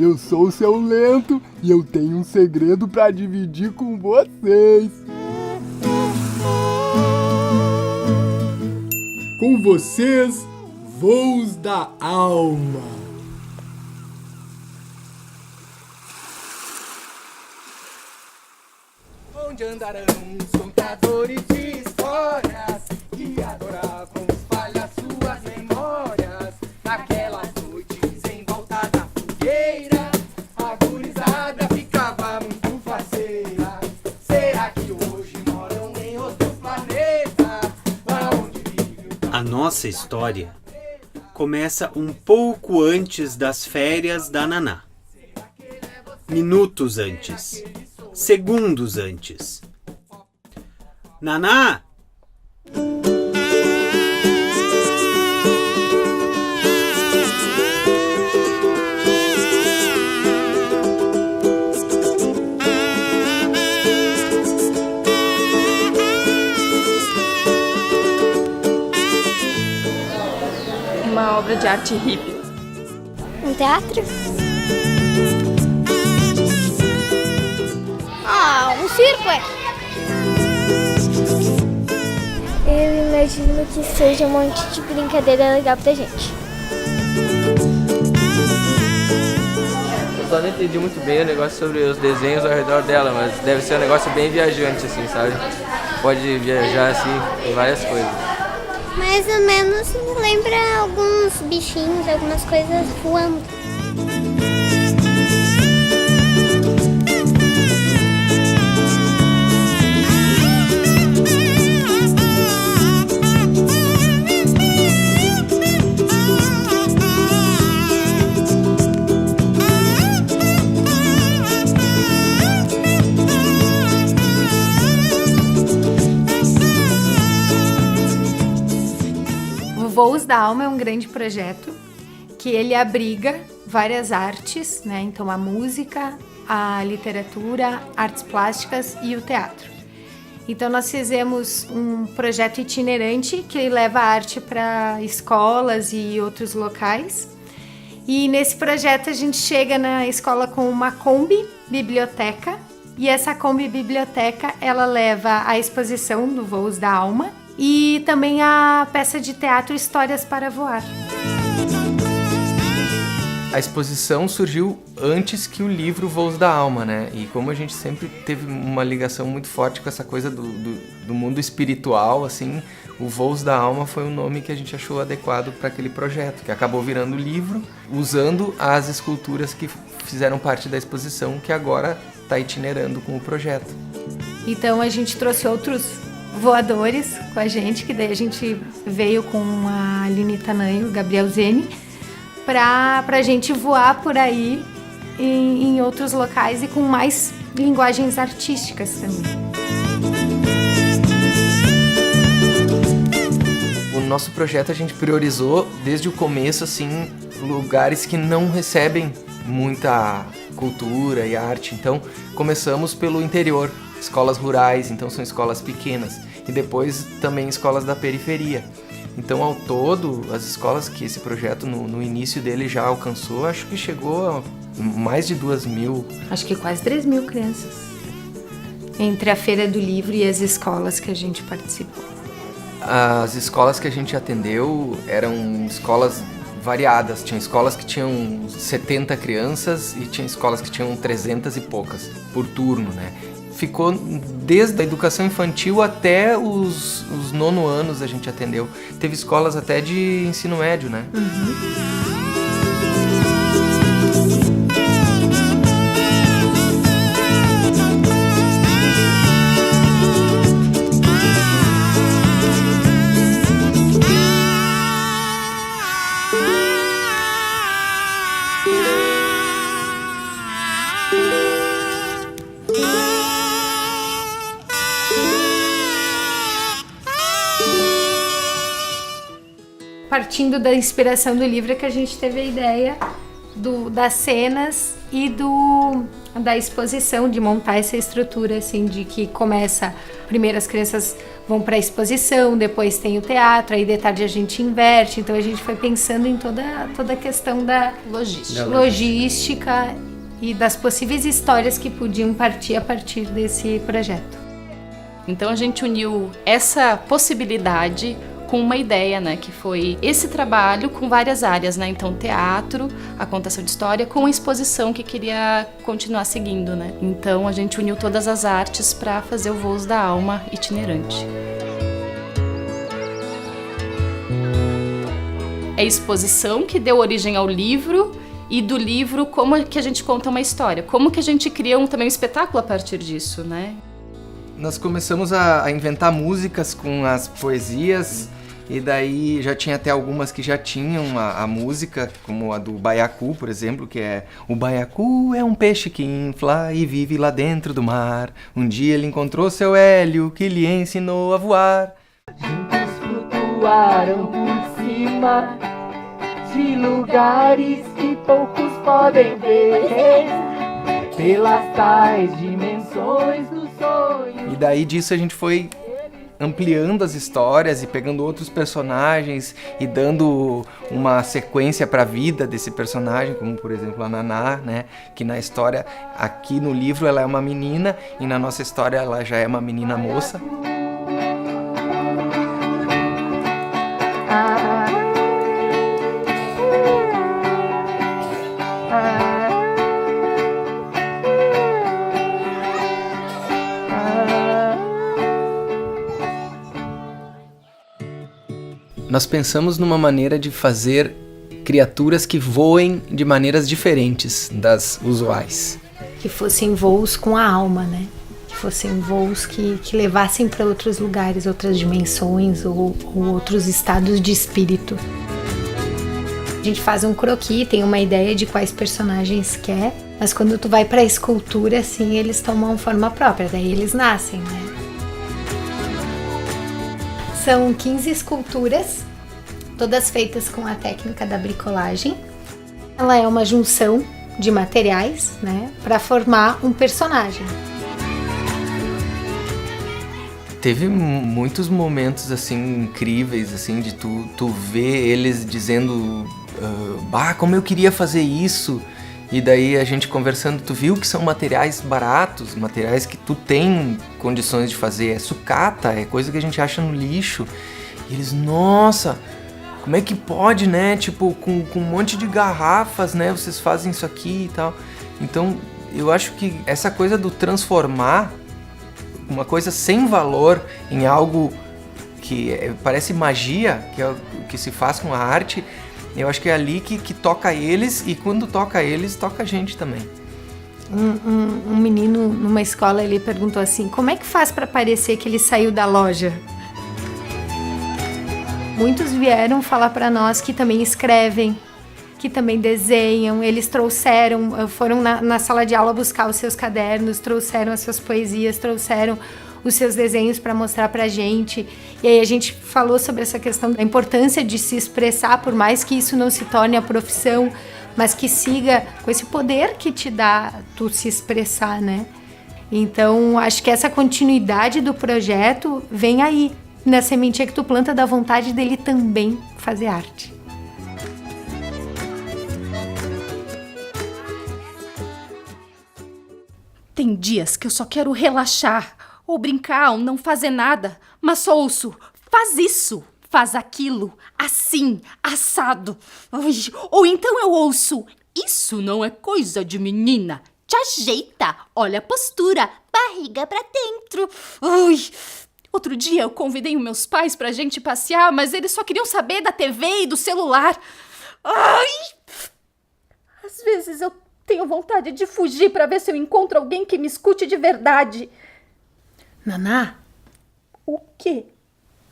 Eu sou o seu Lento e eu tenho um segredo para dividir com vocês. Com vocês, Voos da Alma. Onde andarão os contadores de histórias que adoravam espalhar suas memórias? Naquelas noites em volta da fogueira, a gurizada ficava muito faceira. Será que hoje moram em outro planeta? Aonde vive A nossa história começa um pouco antes das férias da Naná. Minutos antes. Segundos antes. Naná! Uma obra de arte hippie. Um teatro? Ah, um circo, é? Eu imagino que seja um monte de brincadeira legal pra gente. Eu só não entendi muito bem o negócio sobre os desenhos ao redor dela, mas deve ser um negócio bem viajante, assim, sabe? Pode viajar, assim, em várias coisas. Mais ou menos me lembra alguns bichinhos, algumas coisas voando. Voos da Alma é um grande projeto que ele abriga várias artes, né? Então a música, a literatura, artes plásticas e o teatro. Então nós fizemos um projeto itinerante que leva a arte para escolas e outros locais. E nesse projeto a gente chega na escola com uma Kombi biblioteca, e essa Kombi biblioteca ela leva a exposição do Voos da Alma e também a peça de teatro Histórias para Voar. A exposição surgiu antes que o livro Voos da Alma, né? E como a gente sempre teve uma ligação muito forte com essa coisa do mundo espiritual, assim, o Voos da Alma foi o nome que a gente achou adequado para aquele projeto, que acabou virando livro, usando as esculturas que fizeram parte da exposição, que agora está itinerando com o projeto. Então a gente trouxe outros voadores com a gente, que daí a gente veio com a Aline Tanay, o Gabriel Zene, pra gente voar por aí em outros locais e com mais linguagens artísticas também. O nosso projeto a gente priorizou desde o começo, assim, lugares que não recebem muita cultura e arte. Então começamos pelo interior, escolas rurais, então são escolas pequenas, e depois também escolas da periferia. Então, ao todo, as escolas que esse projeto no início dele já alcançou, acho que chegou a mais de 2.000. Acho que quase 3.000 crianças, entre a Feira do Livro e as escolas que a gente participou. As escolas que a gente atendeu eram escolas variadas. Tinha escolas que tinham 70 crianças e tinha escolas que tinham 300 e poucas por turno, né? Ficou desde a educação infantil até os 9º anos a gente atendeu. Teve escolas até de ensino médio, né? Partindo da inspiração do livro é que a gente teve a ideia das cenas e do da exposição, de montar essa estrutura, assim, de que começa... Primeiro as crianças vão para a exposição, depois tem o teatro, aí de tarde a gente inverte. Então a gente foi pensando em toda a questão da logística e das possíveis histórias que podiam partir a partir desse projeto. Então a gente uniu essa possibilidade com uma ideia, né, que foi esse trabalho com várias áreas, né, então teatro, a contação de história, com a exposição que queria continuar seguindo, né. Então a gente uniu todas as artes para fazer o Voos da Alma itinerante. É a exposição que deu origem ao livro, e do livro como que a gente conta uma história, como que a gente cria também um espetáculo a partir disso, né. Nós começamos a inventar músicas com as poesias, e daí já tinha até algumas que já tinham a música, como a do Baiacu, por exemplo, que é: o Baiacu é um peixe que infla e vive lá dentro do mar. Um dia ele encontrou seu Hélio, que lhe ensinou a voar. Juntos flutuaram por cima de lugares que poucos podem ver, pelas tais dimensões do sonho. E daí disso a gente foi ampliando as histórias e pegando outros personagens e dando uma sequência para a vida desse personagem, como por exemplo a Naná, né, que na história, aqui no livro ela é uma menina e na nossa história ela já é uma menina moça. Nós pensamos numa maneira de fazer criaturas que voem de maneiras diferentes das usuais. Que fossem voos com a alma, né? Que fossem voos que levassem para outros lugares, outras dimensões ou outros estados de espírito. A gente faz um croquis, tem uma ideia de quais personagens quer, mas quando tu vai para a escultura, assim, eles tomam forma própria, daí eles nascem, né? São 15 esculturas, todas feitas com a técnica da bricolagem. Ela é uma junção de materiais, né, para formar um personagem. Teve muitos momentos assim incríveis, assim, de tu ver eles dizendo bah, como eu queria fazer isso. E daí a gente conversando, tu viu que são materiais baratos, materiais que tu tem condições de fazer, é sucata, é coisa que a gente acha no lixo. E eles, nossa, como é que pode, né, tipo, com um monte de garrafas, né, vocês fazem isso aqui e tal. Então, eu acho que essa coisa do transformar uma coisa sem valor em algo que parece magia, que é o que se faz com a arte, eu acho que é ali que toca eles, e quando toca eles, toca a gente também. Um menino numa escola, ele perguntou assim, como é que faz para parecer que ele saiu da loja? Muitos vieram falar para nós que também escrevem, que também desenham, eles foram na sala de aula buscar os seus cadernos, trouxeram as suas poesias, trouxeram os seus desenhos para mostrar pra gente. E aí a gente falou sobre essa questão da importância de se expressar, por mais que isso não se torne a profissão, mas que siga com esse poder que te dá tu se expressar, né? Então, acho que essa continuidade do projeto vem aí, na sementinha que tu planta da vontade dele também fazer arte. Tem dias que eu só quero relaxar, ou brincar, ou não fazer nada, mas só ouço, faz isso, faz aquilo, assim, assado. Ai, ou então eu ouço, isso não é coisa de menina, te ajeita, olha a postura, barriga pra dentro. Ai, outro dia eu convidei os meus pais pra gente passear, mas eles só queriam saber da TV e do celular. Ai, às vezes eu tenho vontade de fugir pra ver se eu encontro alguém que me escute de verdade. Naná, o quê?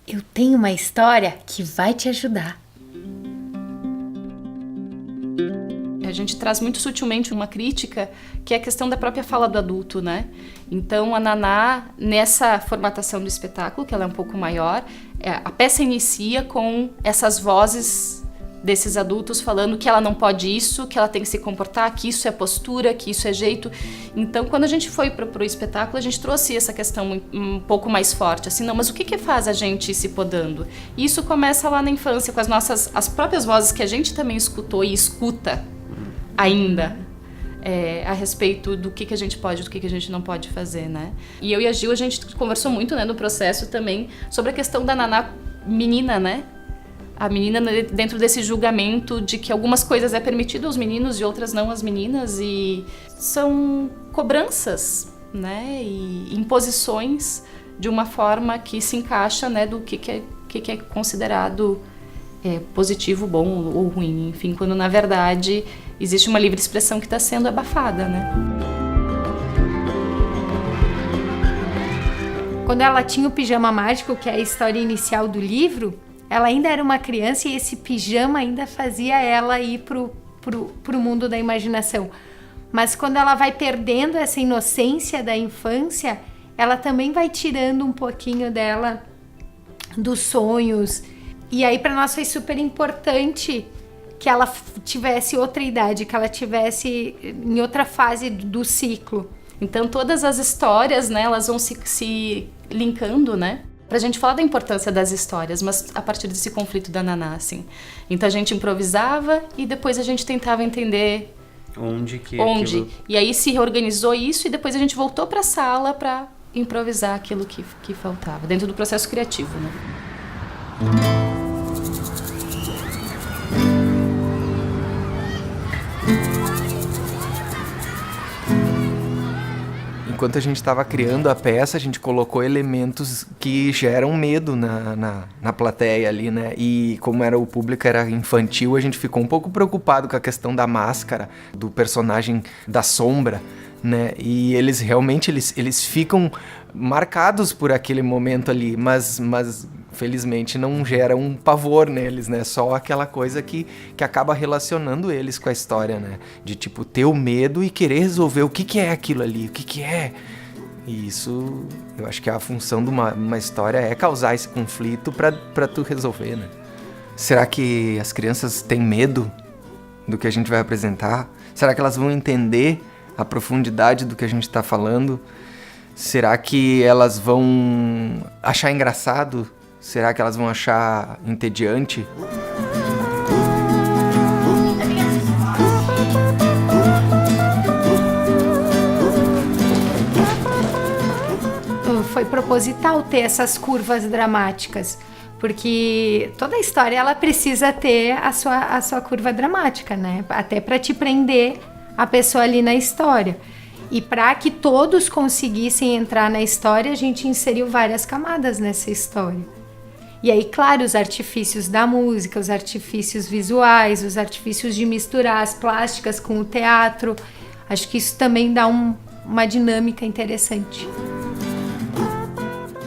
Eu tenho uma história que vai te ajudar. A gente traz muito sutilmente uma crítica, que é a questão da própria fala do adulto, né? Então, a Naná, nessa formatação do espetáculo, que ela é um pouco maior, a peça inicia com essas vozes desses adultos falando que ela não pode isso, que ela tem que se comportar, que isso é postura, que isso é jeito. Então, quando a gente foi pro espetáculo, a gente trouxe essa questão um pouco mais forte, assim, não, mas o que faz a gente ir se podando? E isso começa lá na infância, com as próprias vozes que a gente também escutou e escuta ainda, a respeito do que a gente pode, do que a gente não pode fazer, né? E eu e a Gil, a gente conversou muito, né, no processo também, sobre a questão da Naná menina, né? A menina dentro desse julgamento de que algumas coisas é permitido aos meninos e outras não às meninas, e são cobranças, né, e imposições de uma forma que se encaixa, né, do que é considerado positivo, bom ou ruim, enfim, quando na verdade existe uma livre expressão que está sendo abafada, né? Quando ela tinha o pijama mágico, que é a história inicial do livro, ela ainda era uma criança e esse pijama ainda fazia ela ir pro mundo da imaginação. Mas quando ela vai perdendo essa inocência da infância, ela também vai tirando um pouquinho dela dos sonhos. E aí para nós foi super importante que ela tivesse outra idade, que ela tivesse em outra fase do ciclo. Então todas as histórias, né, elas vão se linkando, né? Pra gente falar da importância das histórias, mas a partir desse conflito da Naná, assim. Então a gente improvisava e depois a gente tentava entender onde. Aquilo... E aí se reorganizou isso e depois a gente voltou pra sala pra improvisar aquilo que faltava, dentro do processo criativo, né? Enquanto a gente estava criando a peça, a gente colocou elementos que geram medo na plateia ali, né? E como o público era infantil, a gente ficou um pouco preocupado com a questão da máscara, do personagem da sombra, né? E eles realmente eles ficam marcados por aquele momento ali, mas felizmente não gera um pavor neles, né? Só aquela coisa que acaba relacionando eles com a história, né? De tipo, ter o medo e querer resolver o que é aquilo ali, o que é. E isso, eu acho que a função de uma história é causar esse conflito pra tu resolver, né? Será que as crianças têm medo do que a gente vai apresentar? Será que elas vão entender a profundidade do que a gente tá falando? Será que elas vão achar engraçado? Será que elas vão achar entediante? Foi proposital ter essas curvas dramáticas, porque toda a história ela precisa ter a sua curva dramática, né? Até para te prender a pessoa ali na história. E para que todos conseguissem entrar na história, a gente inseriu várias camadas nessa história. E aí, claro, os artifícios da música, os artifícios visuais, os artifícios de misturar as plásticas com o teatro. Acho que isso também dá uma dinâmica interessante.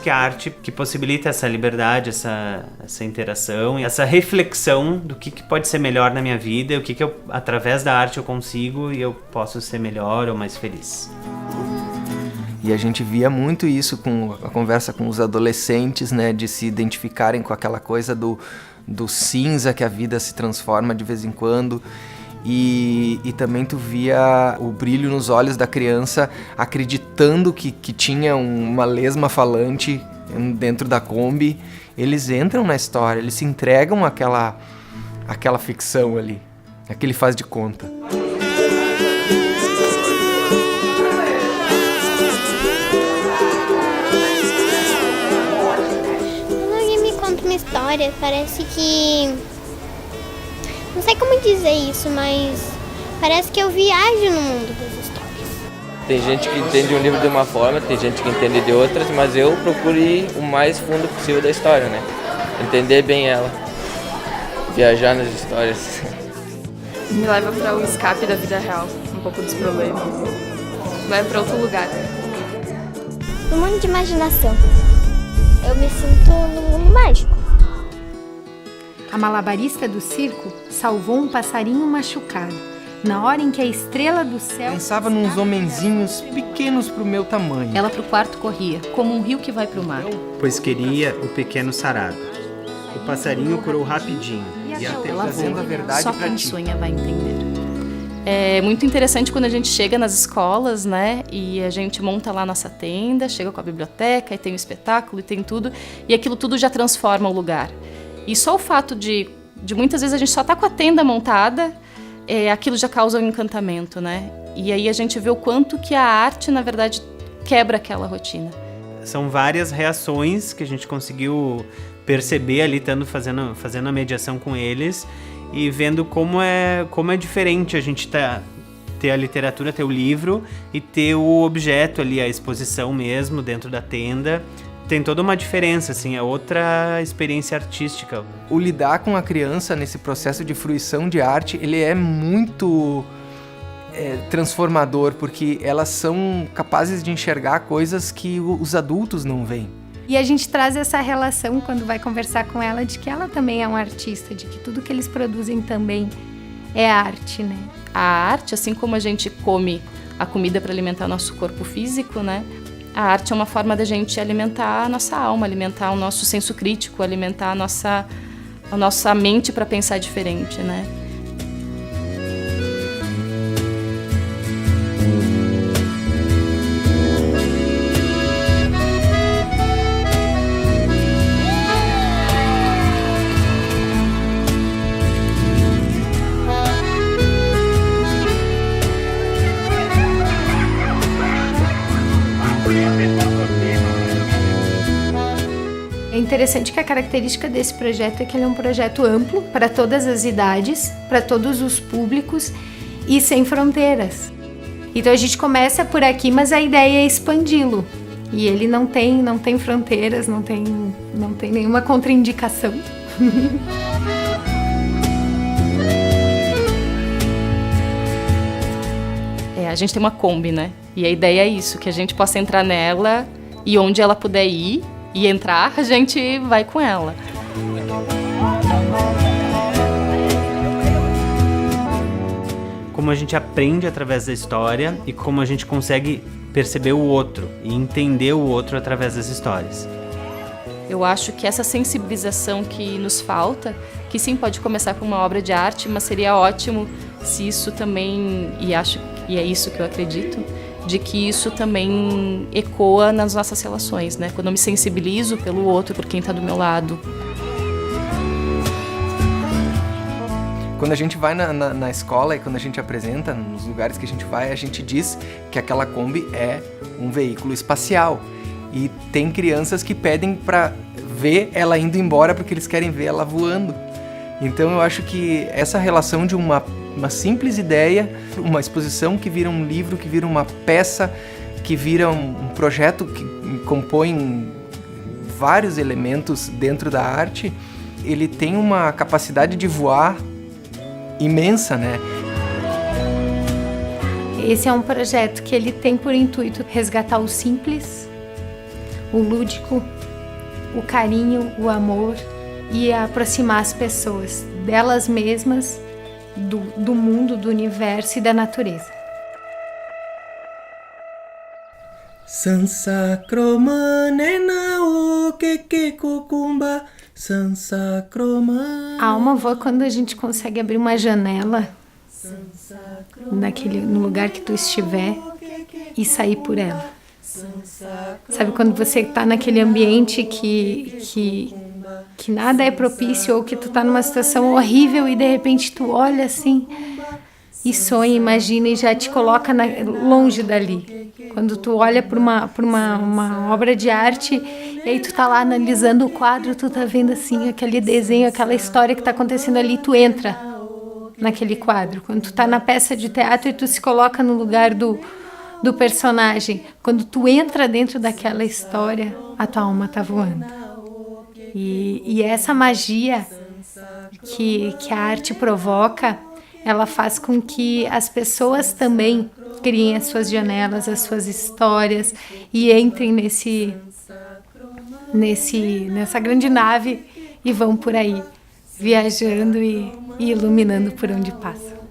Que a arte que possibilita essa liberdade, essa interação e essa reflexão do que pode ser melhor na minha vida, o que eu, através da arte eu consigo e eu posso ser melhor ou mais feliz. E a gente via muito isso com a conversa com os adolescentes, né, de se identificarem com aquela coisa do cinza que a vida se transforma de vez em quando. E também tu via o brilho nos olhos da criança acreditando que tinha uma lesma falante dentro da Kombi. Eles entram na história, eles se entregam àquela ficção ali, aquele faz de conta. Quando alguém me conta uma história, parece que... Não sei como dizer isso, mas parece que eu viajo no mundo das histórias. Tem gente que entende um livro de uma forma, tem gente que entende de outras, mas eu procuro ir o mais fundo possível da história, né? Entender bem ela, viajar nas histórias. Me leva para o escape da vida real, um pouco dos problemas. Me leva para outro lugar. No mundo de imaginação. Eu me sinto no mundo mágico. A malabarista do circo salvou um passarinho machucado. Na hora em que a estrela do céu... Pensava nos homenzinhos pequenos pro meu tamanho. Ela pro quarto corria, como um rio que vai pro mar. Pois queria o pequeno sarado. O passarinho curou rapidinho. E até ela trazendo voa. a verdade Só pra quem ti. sonha vai entender. É muito interessante quando a gente chega nas escolas, né? E a gente monta lá nossa tenda, chega com a biblioteca, e tem o espetáculo, e tem tudo. E aquilo tudo já transforma o lugar. E só o fato de muitas vezes a gente só tá com a tenda montada, aquilo já causa um encantamento, né? E aí a gente vê o quanto que a arte, na verdade, quebra aquela rotina. São várias reações que a gente conseguiu perceber ali, fazendo a mediação com eles e vendo como é diferente a gente ter a literatura, ter o livro e ter o objeto ali, a exposição mesmo dentro da tenda. Tem toda uma diferença, assim, é outra experiência artística. O lidar com a criança nesse processo de fruição de arte, ele é muito transformador, porque elas são capazes de enxergar coisas que os adultos não veem. E a gente traz essa relação quando vai conversar com ela de que ela também é um artista, de que tudo que eles produzem também é arte, né? A arte, assim como a gente come a comida para alimentar o nosso corpo físico, né? A arte é uma forma da gente alimentar a nossa alma, alimentar o nosso senso crítico, alimentar a nossa mente para pensar diferente, né? É interessante que a característica desse projeto é que ele é um projeto amplo para todas as idades, para todos os públicos e sem fronteiras. Então a gente começa por aqui, mas a ideia é expandi-lo. E ele não tem fronteiras, não tem nenhuma contraindicação. A gente tem uma Kombi, né? E a ideia é isso, que a gente possa entrar nela e onde ela puder ir e entrar, a gente vai com ela. Como a gente aprende através da história e como a gente consegue perceber o outro e entender o outro através das histórias. Eu acho que essa sensibilização que nos falta, que sim pode começar com uma obra de arte, mas seria ótimo se isso também, e é isso que eu acredito, de que isso também ecoa nas nossas relações, né? Quando eu me sensibilizo pelo outro, por quem está do meu lado. Quando a gente vai na escola e quando a gente apresenta, nos lugares que a gente vai, a gente diz que aquela Kombi é um veículo espacial. E tem crianças que pedem para ver ela indo embora porque eles querem ver ela voando. Então eu acho que essa relação de uma simples ideia, uma exposição que vira um livro, que vira uma peça, que vira um projeto que compõe vários elementos dentro da arte, ele tem uma capacidade de voar imensa, né? Esse é um projeto que ele tem por intuito resgatar o simples, o lúdico, o carinho, o amor e aproximar as pessoas delas mesmas, do mundo, do universo e da natureza. Sansa croma nena o que cucumba, sansa croma. A alma voa quando a gente consegue abrir uma janela no lugar que tu estiver e sair por ela. Sabe quando você tá naquele ambiente que nada é propício ou que tu tá numa situação horrível e de repente tu olha assim e sonha, imagina e já te coloca longe dali. Quando tu olha por uma obra de arte e aí tu tá lá analisando o quadro, tu tá vendo assim aquele desenho, aquela história que tá acontecendo ali, tu entra naquele quadro. Quando tu tá na peça de teatro e tu se coloca no lugar do personagem, quando tu entra dentro daquela história, a tua alma tá voando. E essa magia que a arte provoca, ela faz com que as pessoas também criem as suas janelas, as suas histórias e entrem nessa grande nave e vão por aí, viajando e iluminando por onde passam.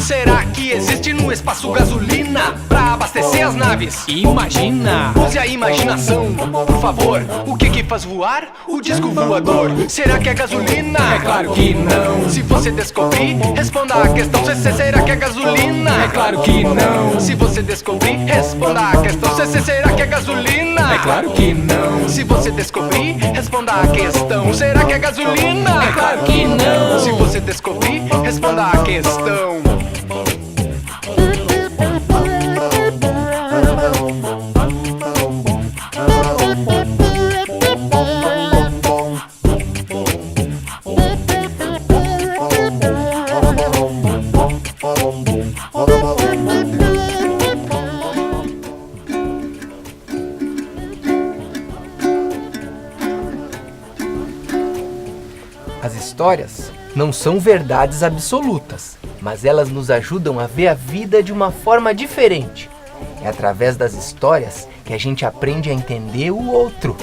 Será que existe no espaço gasolina pra abastecer as naves? Imagina! Use a imaginação, por favor. O que faz voar? O disco voador. Será que é gasolina? É claro que não. Se você descobrir, responda a questão. Será que é gasolina? É claro que não. Se você descobrir, responda a questão. Será que é gasolina? É claro que não. Se você descobrir, responda a questão. Será que é gasolina? É claro que não. Se você descobrir, responda a questão. As histórias não são verdades absolutas, mas elas nos ajudam a ver a vida de uma forma diferente. É através das histórias que a gente aprende a entender o outro.